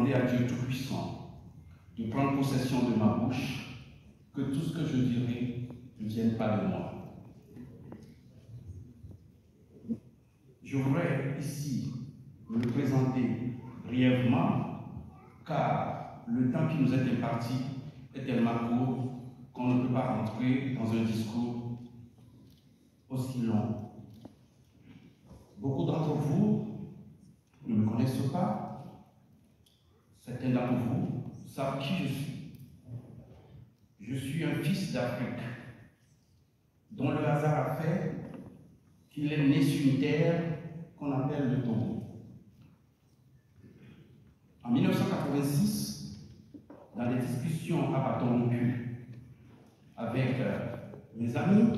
demander à Dieu Tout-Puissant de prendre possession de ma bouche, que tout ce que je dirai ne vienne pas de moi. Je voudrais ici me présenter brièvement, car le temps qui nous est imparti est tellement court qu'on ne peut pas rentrer dans un discours aussi long. Beaucoup d'entre vous ne me connaissent pas. Certains d'entre vous savent qui je suis. Je suis un fils d'Afrique, dont le hasard a fait qu'il est né sur une terre qu'on appelle le Togo. En 1986, dans des discussions à bâton rompu avec mes amis,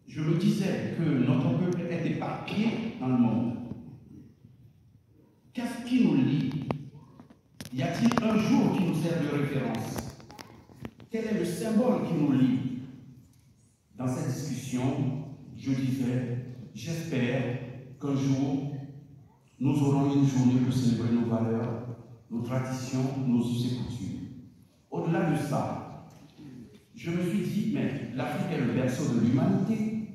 je me disais que notre peuple est éparpillé dans le monde. Qu'est-ce qui nous lie? Y a-t-il un jour qui nous sert de référence? Quel est le symbole qui nous lie? Dans cette discussion, je disais, j'espère qu'un jour, nous aurons une journée pour célébrer nos valeurs, nos traditions, nos us et coutumes. Au-delà de ça, je me suis dit, mais l'Afrique est le berceau de l'humanité.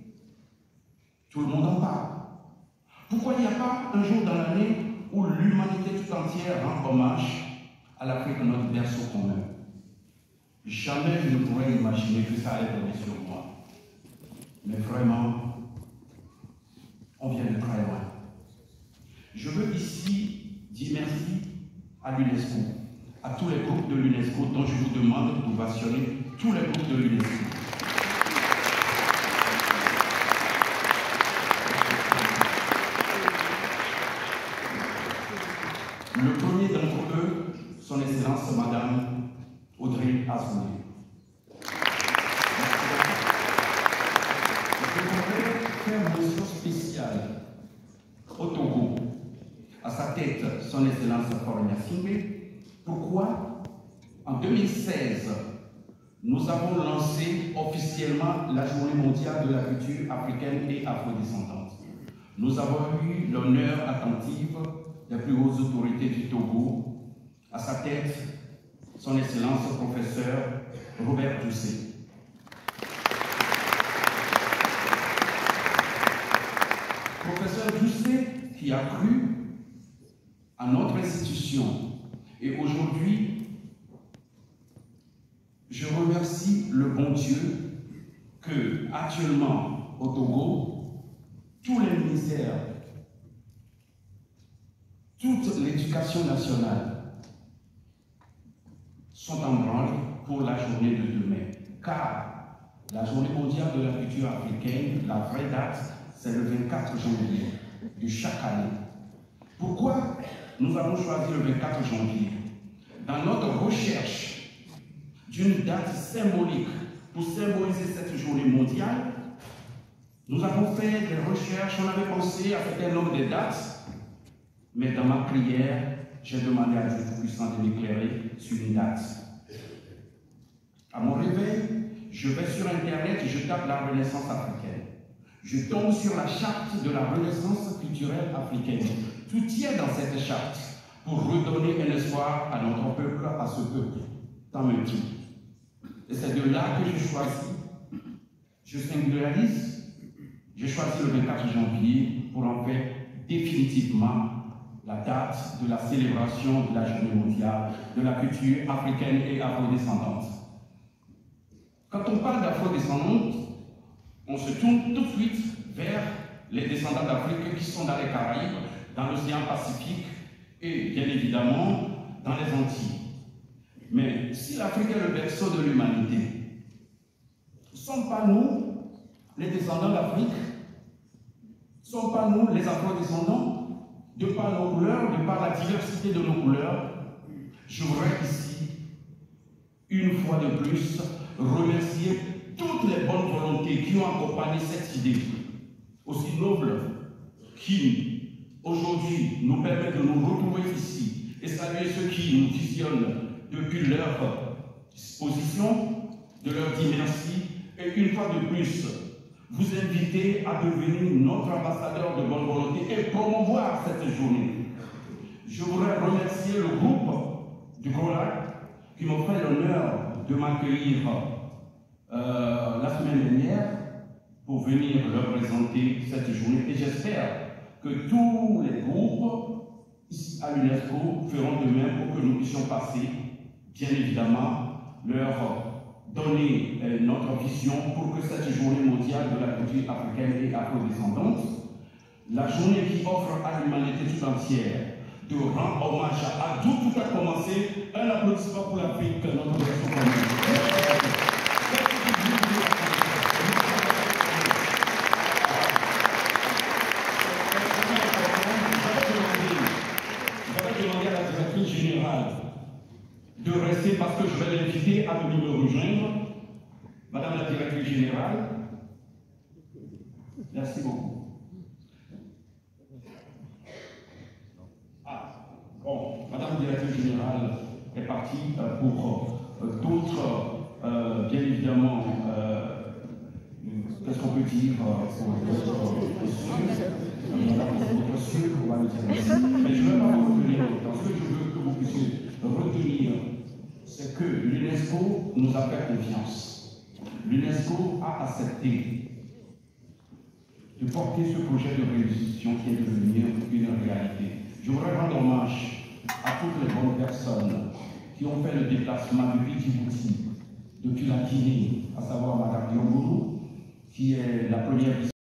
Tout le monde en parle. Pourquoi il n'y a pas un jour dans l'année où l'humanité tout entière rend hommage à l'Afrique, notre berceau commun? Jamais je ne pourrais imaginer que ça allait tomber sur moi. Mais vraiment, on vient de très loin. Je veux ici dire merci à l'UNESCO, à tous les groupes de l'UNESCO dont je vous demande d'ovationner tous les groupes de l'UNESCO. Le premier d'entre eux, son Excellence Madame Audrey Azoulay. Je voudrais faire mention spéciale au Togo, à sa tête, son Excellence Faure Gnassingbé. Pourquoi? En 2016, nous avons lancé officiellement la Journée mondiale de la culture africaine et afrodescendante. Nous avons eu l'honneur attentif des plus hautes autorités du Togo, à sa tête, son Excellence professeur Robert Doucet. Professeur Doucet qui a cru à notre institution. Et aujourd'hui, je remercie le bon Dieu que, actuellement, au Togo, tous les ministères, toute l'éducation nationale sont en branle pour la journée de demain. Car la journée mondiale de la culture africaine, la vraie date, c'est le 24 janvier de chaque année. Pourquoi nous avons choisi le 24 janvier? Dans notre recherche d'une date symbolique pour symboliser cette journée mondiale, nous avons fait des recherches, on avait pensé à faire un nombre de dates, mais dans ma prière, j'ai demandé à Dieu Tout-Puissant de m'éclairer sur une date. À mon réveil, je vais sur Internet et je tape la Renaissance africaine. Je tombe sur la charte de la Renaissance culturelle africaine. Tout y est dans cette charte pour redonner un espoir à notre peuple, à ce peuple, tant me dit. Et c'est de là que je choisis, je singularise, j'ai choisi le 24 janvier pour en faire définitivement la date de la célébration de la journée mondiale de la culture africaine et afrodescendante. Quand on parle d'afrodescendante, on se tourne tout de suite vers les descendants d'Afrique qui sont dans les Caraïbes, dans l'océan Pacifique et bien évidemment dans les Antilles. Mais si l'Afrique est le berceau de l'humanité, ne sommes pas nous les descendants d'Afrique? Ne sommes pas nous les afro-descendants? De par nos couleurs, de par la diversité de nos couleurs, je voudrais ici, une fois de plus, remercier toutes les bonnes volontés qui ont accompagné cette idée aussi noble qui, aujourd'hui, nous permet de nous retrouver ici et saluer ceux qui nous visionnent depuis leur position, de leur dire merci et une fois de plus, vous inviter à devenir notre ambassadeur de bonne volonté et promouvoir cette journée. Je voudrais remercier le groupe du Grand-Lac qui m'ont fait l'honneur de m'accueillir la semaine dernière pour venir leur présenter cette journée. Et j'espère que tous les groupes à l'UNESCO feront de même pour que nous puissions passer, bien évidemment, leur donner notre vision pour que cette journée mondiale de la culture africaine et afrodescendante, la journée qui offre à l'humanité tout entière de rendre hommage à d'où tout a commencé. Un applaudissement pour l'Afrique, notre version commune. J'avais demandé à la directrice générale de rester parce que je vais l'inviter à venir me rejoindre. Madame la directrice générale, merci beaucoup. Bon, Madame la directrice générale est partie pour d'autres, bien évidemment, qu'est-ce qu'on peut dire, mais je ne vais pas vous retenir autant. Ce que je veux que vous puissiez retenir, c'est que l'UNESCO nous a fait confiance. L'UNESCO a accepté de porter ce projet de résolution qui est devenu une réalité. Je voudrais rendre hommage à toutes les bonnes personnes qui ont fait le déplacement depuis Djibouti, depuis la Guinée, à savoir Mme Diongourou, qui est la première